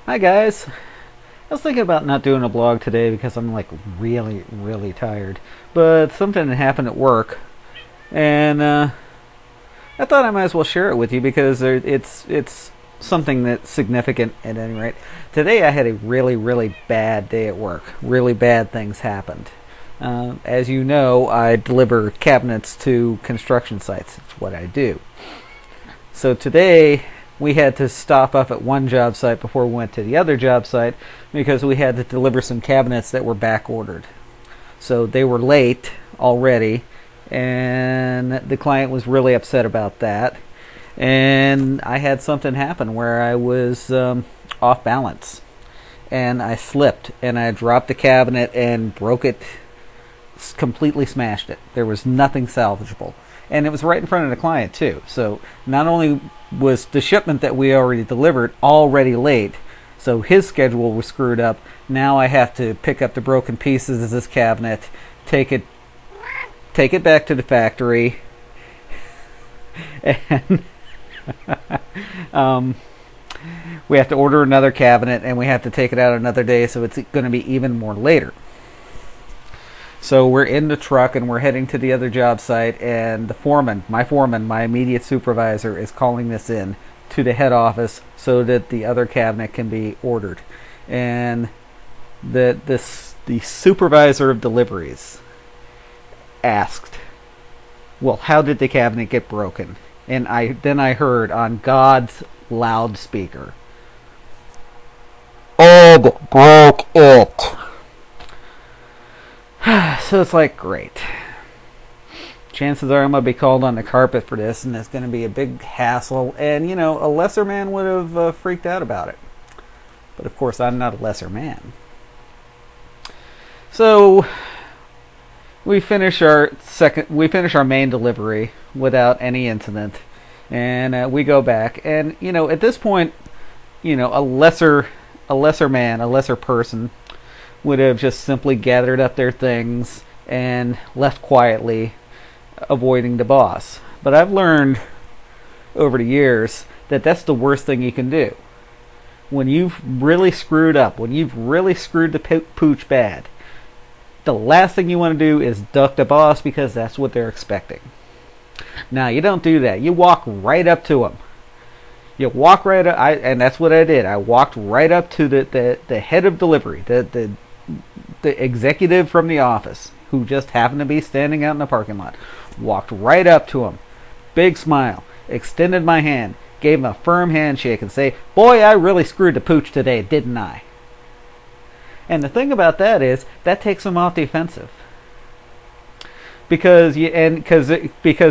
Hi guys. I was thinking about not doing a blog today because I'm like really tired. But something had happened at work, and I thought I might as well share it with you because it's something that's significant at any rate. Today I had a really bad day at work. Really bad things happened. As you know, I deliver cabinets to construction sites. It's what I do. So today we had to stop off at one job site before we went to the other job site because we had to deliver some cabinets that were back ordered. So they were late already, and the client was really upset about that. And I had something happen where I was off balance, and I slipped, and I dropped the cabinet and broke it, completely smashed it. There was nothing salvageable. And it was right in front of the client too. So not only was the shipment that we already delivered already late, so his schedule was screwed up. Now I have to pick up the broken pieces of this cabinet, take it back to the factory, and we have to order another cabinet, and we have to take it out another day. So it's going to be even more later. So we're in the truck and we're heading to the other job site, and the foreman, my immediate supervisor, is calling this in to the head office so that the other cabinet can be ordered. And the supervisor of deliveries asked, "Well, how did the cabinet get broken?" And I heard on God's loudspeaker, "Ed broke it." So it's like, great. Chances are I'm going to be called on the carpet for this, and it's going to be a big hassle. And, you know, a lesser man would have freaked out about it. But, of course, I'm not a lesser man. So we finish our main delivery without any incident. And we go back. And, you know, at this point, you know, a lesser man, a lesser person would have just simply gathered up their things and left quietly, avoiding the boss. But I've learned over the years that that's the worst thing you can do. When you've really screwed up, when you've really screwed the pooch bad, the last thing you want to do is duck the boss, because that's what they're expecting. Now, you don't do that. You walk right up to them. You walk right up, and that's what I did. I walked right up to the head of delivery, the executive from the office, who just happened to be standing out in the parking lot. Walked right up to him, big smile, extended my hand, gave him a firm handshake, and say, "Boy, I really screwed the pooch today, didn't I?" And the thing about that is, that takes him off the offensive. Because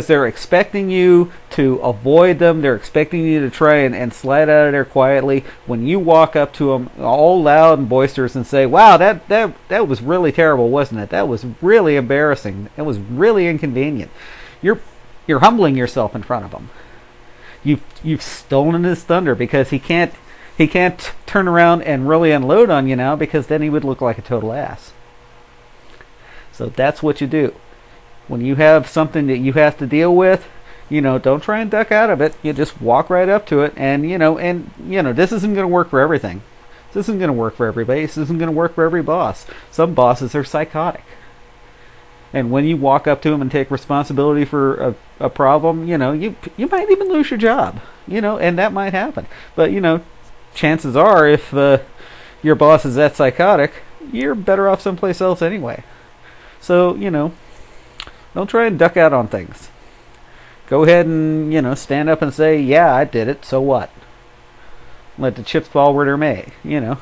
they're expecting you to avoid them. They're expecting you to try and slide out of there quietly. When you walk up to them all loud and boisterous and say, "Wow, that was really terrible, wasn't it? That was really embarrassing. It was really inconvenient." You're humbling yourself in front of them. You've stolen his thunder, because he can't turn around and really unload on you now, because then he would look like a total ass. So that's what you do. When you have something that you have to deal with, you know, don't try and duck out of it. You just walk right up to it, and this isn't going to work for everything. This isn't going to work for everybody. This isn't going to work for every boss. Some bosses are psychotic. And when you walk up to them and take responsibility for a problem, you know, you might even lose your job, you know, and that might happen. But, you know, chances are, if your boss is that psychotic, you're better off someplace else anyway. So, you know, don't try and duck out on things. Go ahead and, you know, stand up and say, "Yeah, I did it, so what?" Let the chips fall where they may, you know.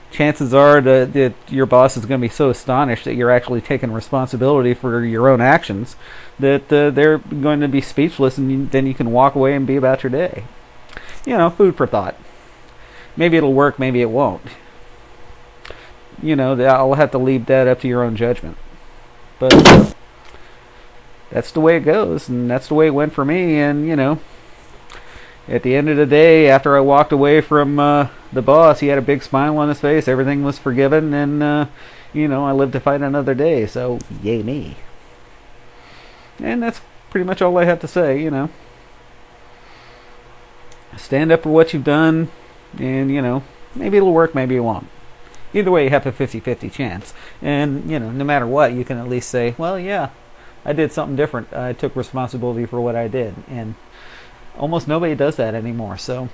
Chances are that your boss is going to be so astonished that you're actually taking responsibility for your own actions that they're going to be speechless, and then you can walk away and be about your day. You know, food for thought. Maybe it'll work, maybe it won't. You know, I'll have to leave that up to your own judgment. But that's the way it goes, and that's the way it went for me. And, you know, at the end of the day, after I walked away from the boss, he had a big smile on his face. Everything was forgiven, and, you know, I lived to fight another day. So, yay me. And that's pretty much all I have to say, you know. Stand up for what you've done, and, you know, Maybe it'll work, maybe it won't. Either way, you have a 50-50 chance. And, no matter what, you can at least say, well, yeah, I did something different. I took responsibility for what I did. And almost nobody does that anymore. So,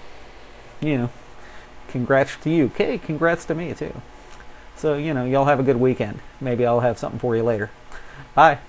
congrats to you. Okay, congrats to me, too. So, y'all have a good weekend. Maybe I'll have something for you later. Bye.